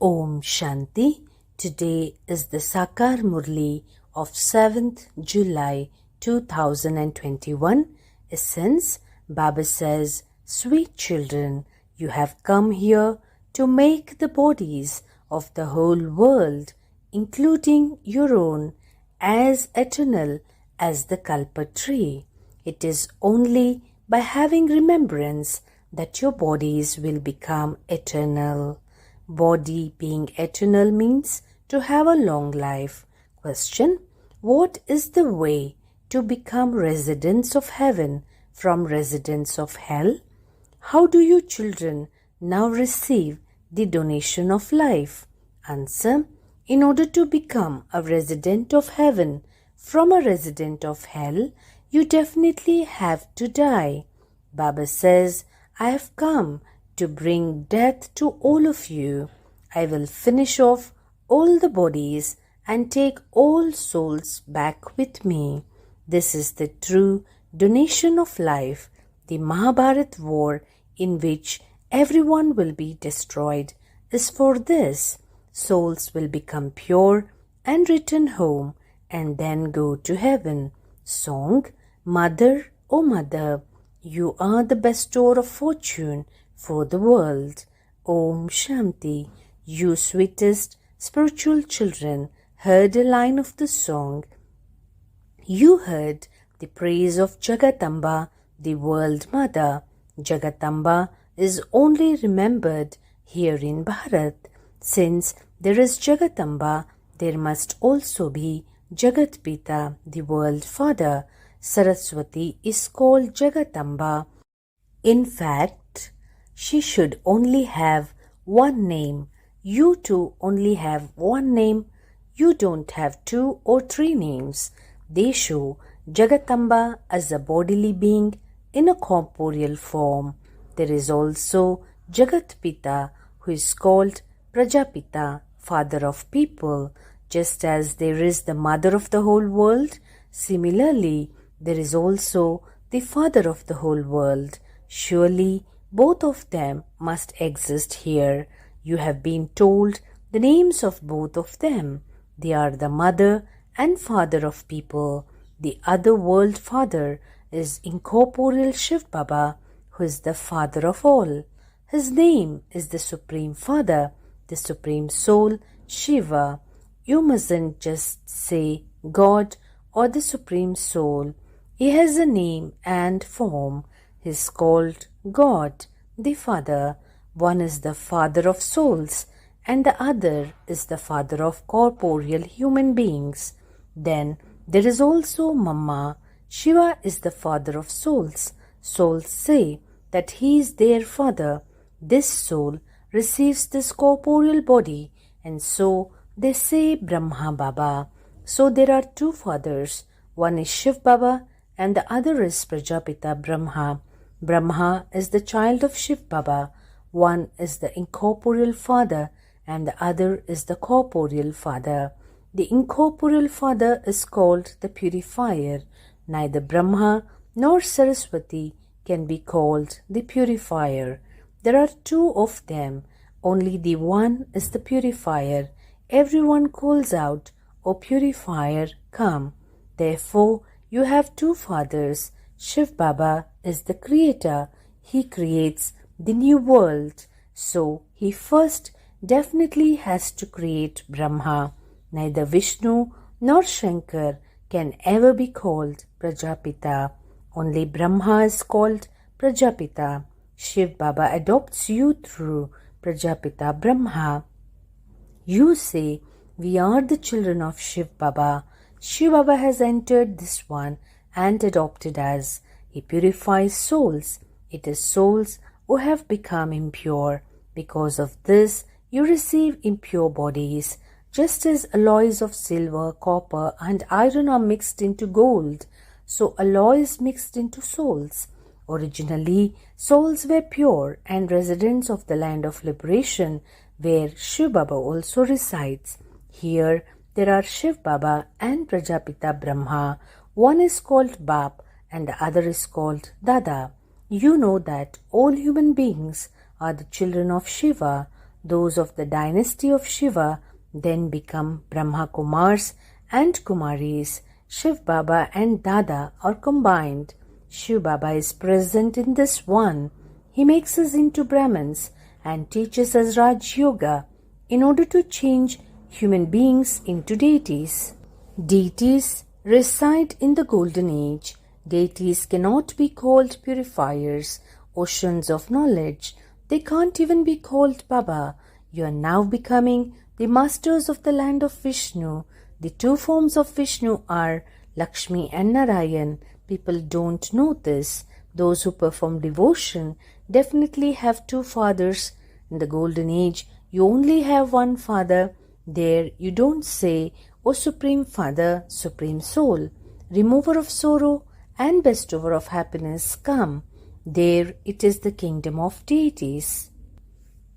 Om Shanti. Today is the Sakar Murli of 7th July 2021. Essence, Baba says, Sweet children, you have come here to make the bodies of the whole world, including your own, as eternal as the Kalpa tree. It is only by having remembrance that your bodies will become eternal. Body being eternal means to have a long life. Question: what is the way to become residents of heaven from residents of hell? How do you children now receive the donation of life? Answer: in order to become a resident of heaven from a resident of hell, you definitely have to die. Baba says, I have come to bring death to all of you. I will finish off all the bodies and take all souls back with me. This is the true donation of life, the Mahabharat war in which everyone will be destroyed is for this. Souls will become pure and return home and then go to heaven. Song: Mother, O Mother, you are the bestower of fortune for the world. Om Shanti. You sweetest spiritual children heard a line of the song. You heard the praise of Jagatamba, the world mother. Jagatamba is only remembered here in Bharat. Since there is Jagatamba, there must also be Jagat Pita, the world father. Saraswati is called Jagatamba. In fact, she should only have one name. You two only have one name. You don't have 2 or 3 names. They show Jagatamba as a bodily being in a corporeal form. There is also Jagat Pita, who is called Prajapita, father of people. Just as there is the mother of the whole world, similarly, there is also the father of the whole world. Surely, both of them must exist here. You have been told the names of both of them. They are the mother and father of people. The other world father is incorporeal Shiv Baba, who is the father of all. His name is the Supreme Father, the Supreme Soul, Shiva. You mustn't just say God or the Supreme Soul. He has a name and form. He is called God, the Father. One is the father of souls and the other is the father of corporeal human beings. Then there is also Mama. Shiva is the father of souls. Souls say that he is their father. This soul receives this corporeal body and so they say Brahma Baba. So there are 2 fathers. One is Shiv Baba and the other is Prajapita Brahma. Brahma is the child of Shiv Baba. One is the incorporeal father and the other is the corporeal father. The incorporeal father is called the purifier. Neither Brahma nor Saraswati can be called the purifier. There are 2 of them. Only the one is the purifier. Everyone calls out, O purifier, come. Therefore, you have 2 fathers. Shiv Baba is the creator. He creates the new world. So, he first definitely has to create Brahma. Neither Vishnu nor Shankar can ever be called Prajapita. Only Brahma is called Prajapita. Shiv Baba adopts you through Prajapita Brahma. You say, we are the children of Shiv Baba. Shiv Baba has entered this one and adopted us. He purifies souls. It is souls who have become impure. Because of this, you receive impure bodies. Just as alloys of silver, copper, and iron are mixed into gold, so alloys mixed into souls. Originally, souls were pure and residents of the land of liberation, where Shiv Baba also resides. Here, there are Shiv Baba and Prajapita Brahma. One is called Bap and the other is called Dada. You know that all human beings are the children of Shiva. Those of the dynasty of Shiva then become Brahma Kumars and Kumaris. Shiv Baba and Dada are combined. Shiv Baba is present in this one. He makes us into Brahmins and teaches us Raj Yoga in order to change human beings into deities. Deities reside in the golden age. Deities cannot be called purifiers, oceans of knowledge. They can't even be called Baba. You are now becoming the masters of the land of Vishnu. The two forms of Vishnu are Lakshmi and Narayan. People don't know this. Those who perform devotion definitely have two fathers. In the golden age, you only have one father. There you don't say, O Supreme Father, Supreme Soul, remover of sorrow and bestower of happiness, come. There it is the kingdom of deities.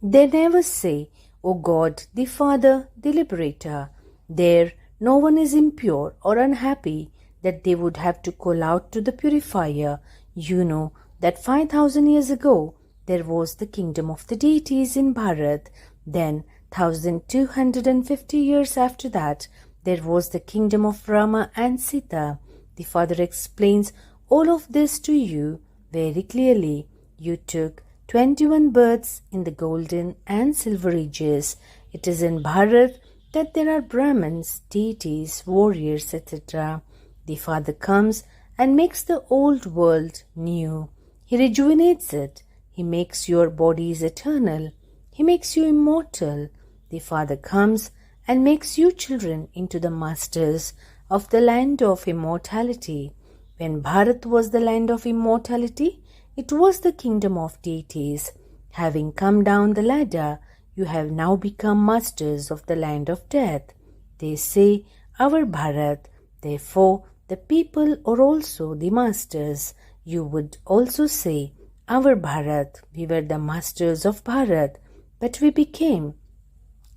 They never say, O God, the Father, the Liberator. There no one is impure or unhappy that they would have to call out to the purifier. You know that 5,000 years ago there was the kingdom of the deities in Bharat. Then 1,250 years after that there was the kingdom of Rama and Sita. The Father explains all of this to you very clearly. You took 21 births in the golden and silver ages. It is in Bharat that there are Brahmins, deities, warriors, etc. The Father comes and makes the old world new. He rejuvenates it. He makes your bodies eternal. He makes you immortal. The Father comes and makes you children into the masters of the land of immortality. When Bharat was the land of immortality, it was the kingdom of deities. Having come down the ladder, you have now become masters of the land of death. They say, our Bharat. Therefore, the people are also the masters. You would also say, our Bharat. We were the masters of Bharat, but we became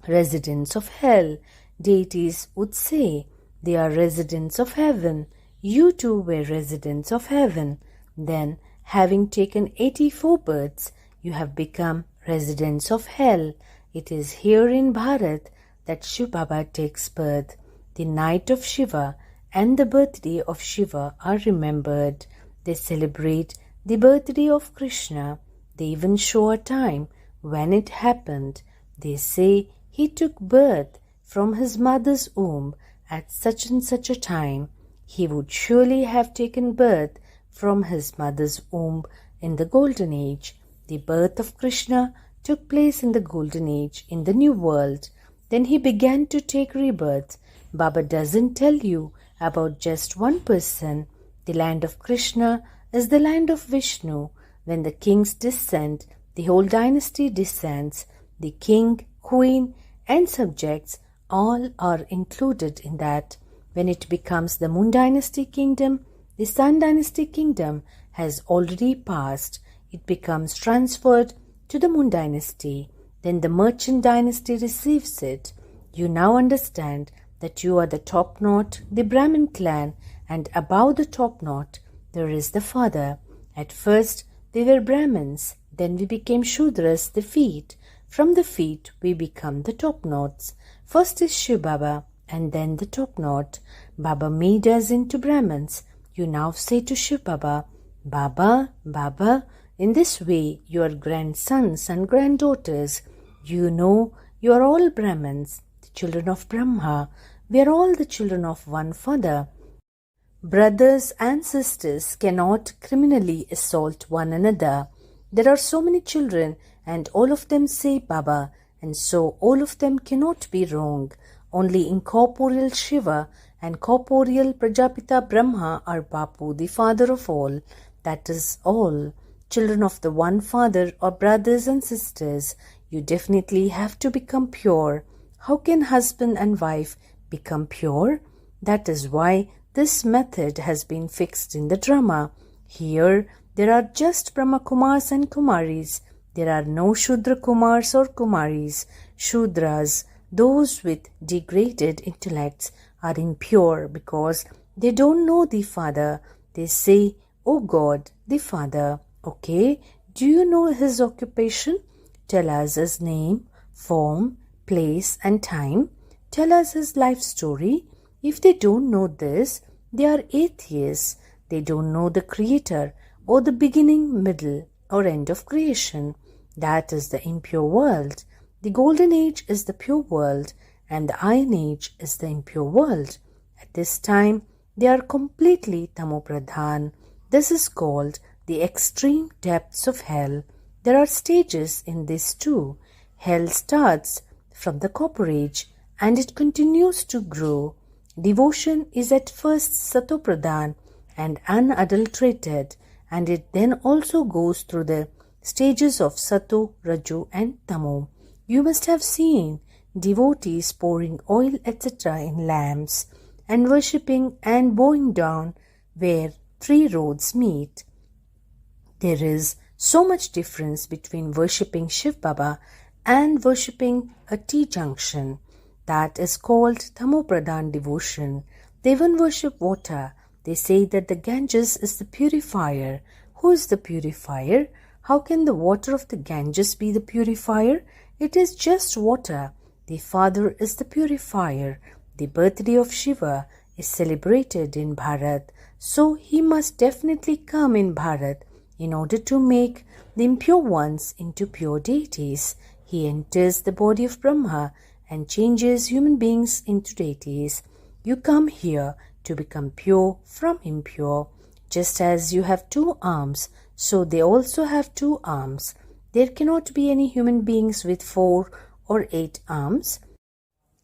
residents of hell. Deities would say, they are residents of heaven. You too were residents of heaven. Then, having taken 84 births, you have become residents of hell. It is here in Bharat that Shiv Baba takes birth. The night of Shiva and the birthday of Shiva are remembered. They celebrate the birthday of Krishna. They even show a time when it happened. They say he took birth from his mother's womb at such and such a time. He would surely have taken birth from his mother's womb in the golden age. The birth of Krishna took place in the golden age, in the new world. Then he began to take rebirth. Baba doesn't tell you about just one person. The land of Krishna is the land of Vishnu. When the kings descend, the whole dynasty descends. The king, queen, and subjects all are included in that. When it becomes the Moon Dynasty kingdom, the Sun Dynasty kingdom has already passed. It becomes transferred to the Moon Dynasty. Then the Merchant Dynasty receives it. You now understand that you are the top knot, the Brahmin clan, and above the top knot there is the Father. At first we were Brahmins, then we became Shudras, the feet. From the feet we become the top knots. First is Shiv Baba and then the top knot. Baba made us into Brahmins. You now say to Shiv Baba, Baba, Baba. In this way you are grandsons and granddaughters. You know you are all Brahmins, the children of Brahma. We are all the children of one Father. Brothers and sisters cannot criminally assault one another. There are so many children and all of them say Baba, and so all of them cannot be wrong. Only incorporeal Shiva and corporeal Prajapita Brahma are Bapu, the father of all. That is all. Children of the one Father or brothers and sisters, you definitely have to become pure. How can husband and wife become pure? That is why this method has been fixed in the drama. Here there are just Brahma Kumars and Kumaris. There are no Shudra Kumars or Kumaris. Shudras, those with degraded intellects, are impure because they don't know the Father. They say, O God, the Father. Okay, do you know his occupation? Tell us his name. form, place and time, tell us his life story. If they don't know this, they are atheists. They don't know the Creator or the beginning, middle or end of creation. That is the impure world. The golden age is the pure world and the iron age is the impure world. At this time, they are completely tamopradhan. This is called the extreme depths of hell. There are stages in this too. Hell starts from the copper age and it continues to grow. Devotion is at first satopradhan and unadulterated, and it then also goes through the stages of sato, raju and tamo. You must have seen devotees pouring oil etc. in lamps and worshipping and bowing down where three roads meet. There is so much difference between worshipping Shiv Baba and worshipping a T-junction. That is called Tamopradhan devotion. They even worship water. They say that the Ganges is the purifier. Who is the purifier? How can the water of the Ganges be the purifier? It is just water. The Father is the purifier. The birthday of Shiva is celebrated in Bharat, so he must definitely come in Bharat in order to make the impure ones into pure deities. He enters the body of Brahma and changes human beings into deities. You come here to become pure from impure. Just as you have two arms, so they also have two arms. There cannot be any human beings with 4 or 8 arms.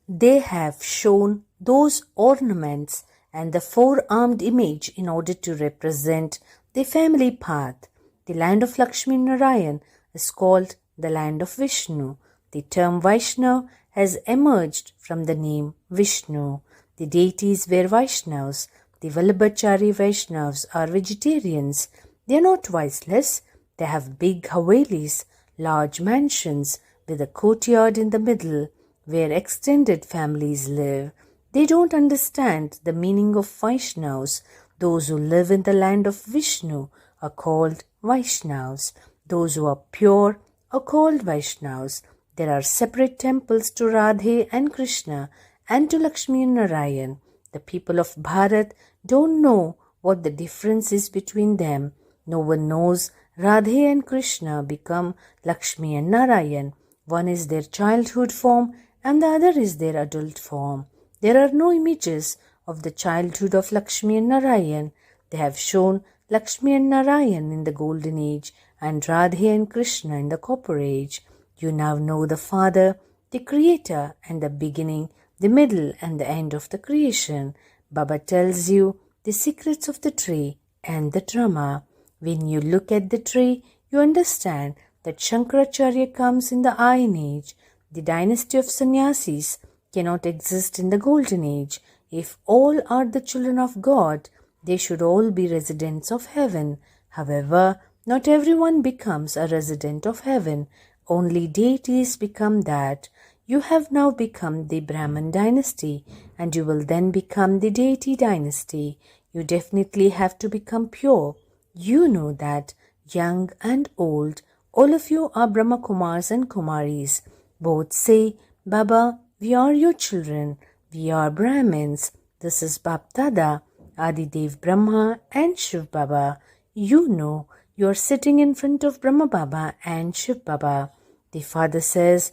They have shown those ornaments and the 4-armed image in order to represent the family path. The land of Lakshmi Narayan is called the land of Vishnu. The term Vaishnav has emerged from the name Vishnu. The deities were Vaishnavas. The Vallabhachari Vaishnavas are vegetarians. They are not voiceless. They have big havelis, large mansions with a courtyard in the middle where extended families live. They don't understand the meaning of Vaishnavas. Those who live in the land of Vishnu are called Vaishnavas. Those who are pure are called Vaishnavas. There are separate temples to Radhe and Krishna and to Lakshmi and Narayan. The people of Bharat don't know what the difference is between them. No one knows Radhe and Krishna become Lakshmi and Narayan. One is their childhood form and the other is their adult form. There are no images of the childhood of Lakshmi and Narayan. They have shown Lakshmi and Narayan in the golden age and Radhe and Krishna in the copper age. You now know the Father, the Creator and the beginning, the middle and the end of the creation. Baba tells you the secrets of the tree and the drama. When you look at the tree, you understand that Shankaracharya comes in the Iron Age. The dynasty of sannyasis cannot exist in the Golden Age. If all are the children of God, they should all be residents of heaven. However, not everyone becomes a resident of heaven. Only deities become that. You have now become the Brahman dynasty and you will then become the deity dynasty. You definitely have to become pure. You know that, young and old, all of you are Brahma Kumars and Kumaris. Both say, Baba, we are your children. We are Brahmins. This is Bap Dada, Adidev Brahma and Shiv Baba. You know, you are sitting in front of Brahma Baba and Shiv Baba. The Father says,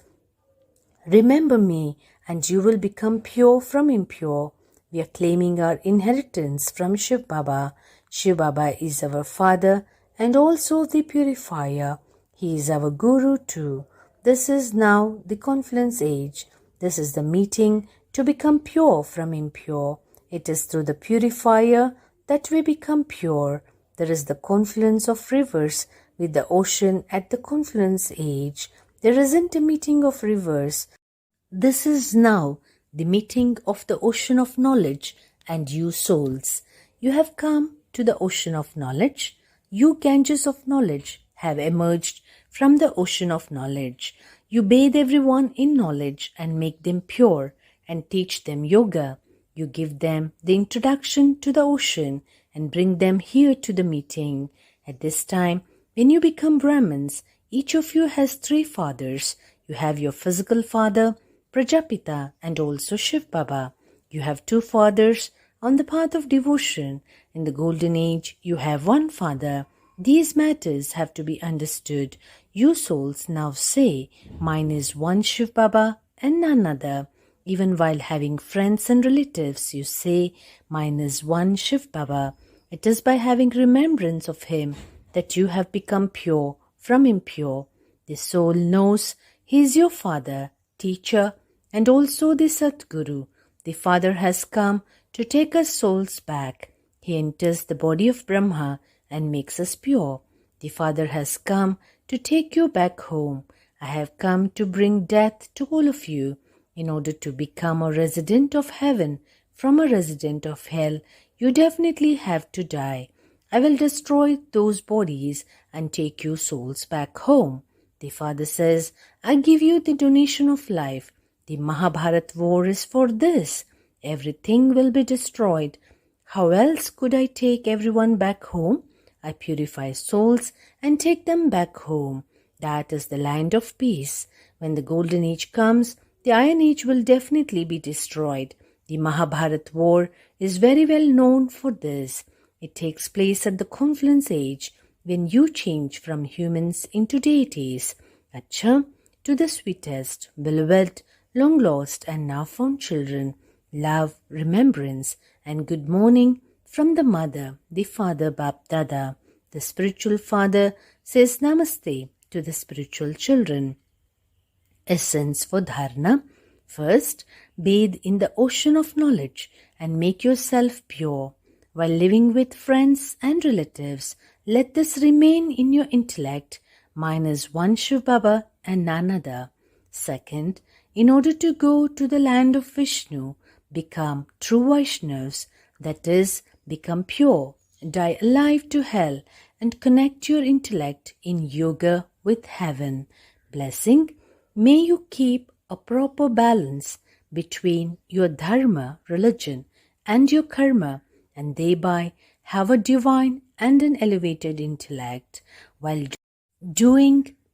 remember me and you will become pure from impure. We are claiming our inheritance from Shiv Baba. Shiv Baba is our Father and also the purifier. He is our Guru too. This is now the confluence age. This is the meeting to become pure from impure. It is through the purifier that we become pure. There is the confluence of rivers with the ocean at the confluence age. There isn't a meeting of rivers. This is now the meeting of the ocean of knowledge and you souls. You have come to the ocean of knowledge. You Ganges of knowledge have emerged from the ocean of knowledge. You bathe everyone in knowledge and make them pure and teach them yoga. You give them the introduction to the ocean and bring them here to the meeting. At this time, when you become Brahmins, each of you has 3 fathers. You have your physical father, Prajapita, and also Shiv Baba. You have two fathers on the path of devotion. In the golden age, you have one father. These matters have to be understood. You souls now say, mine is one Shiv Baba and none other. Even while having friends and relatives, you say, mine is one Shiv Baba. It is by having remembrance of him that you have become pure from impure. The soul knows he is your father, teacher, and also the Satguru. The Father has come to take us souls back. He enters the body of Brahma and makes us pure. The Father has come to take you back home. I have come to bring death to all of you. In order to become a resident of heaven from a resident of hell, you definitely have to die. I will destroy those bodies and take you souls back home. The Father says, I give you the donation of life. The Mahabharat war is for this. Everything will be destroyed. How else could I take everyone back home? I purify souls and take them back home. That is the land of peace. When the golden age comes, the iron age will definitely be destroyed. The Mahabharat war is very well known for this. It takes place at the confluence age, when you change from humans into deities. Acha, to the sweetest, beloved, long lost and now found children, love, remembrance, and good morning from the mother, the father Bap Dada. The spiritual father says Namaste to the spiritual children. Essence for dharana. First, bathe in the ocean of knowledge and make yourself pure. While living with friends and relatives, let this remain in your intellect. Mine is one Shiv Baba and none other. Second, in order to go to the land of Vishnu, become true Vaishnavas, that is, become pure, die alive to hell, and connect your intellect in yoga with heaven. Blessing, may you keep a proper balance between your dharma, religion, and your karma, and thereby have a divine and an elevated intellect. While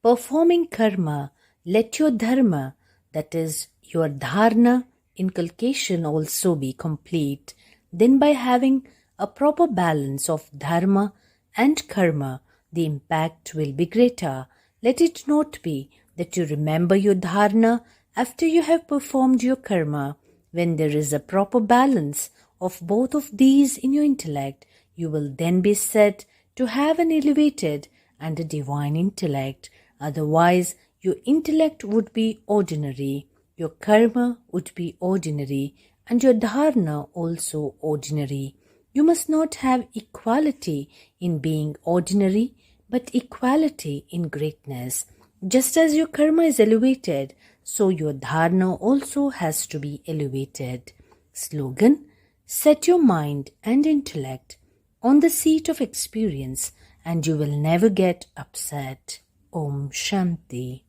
performing karma, let your dharma, that is, your dharana, inculcation also be complete. Then by having a proper balance of dharma and karma, the impact will be greater. Let it not be that you remember your dharana after you have performed your karma. When there is a proper balance of both of these in your intellect, you will then be said to have an elevated and a divine intellect. Otherwise, your intellect would be ordinary, your karma would be ordinary, and your dharana also ordinary. You must not have equality in being ordinary, but equality in greatness. Just as your karma is elevated, so your dharana also has to be elevated. Slogan: set your mind and intellect on the seat of experience and you will never get upset. Om Shanti.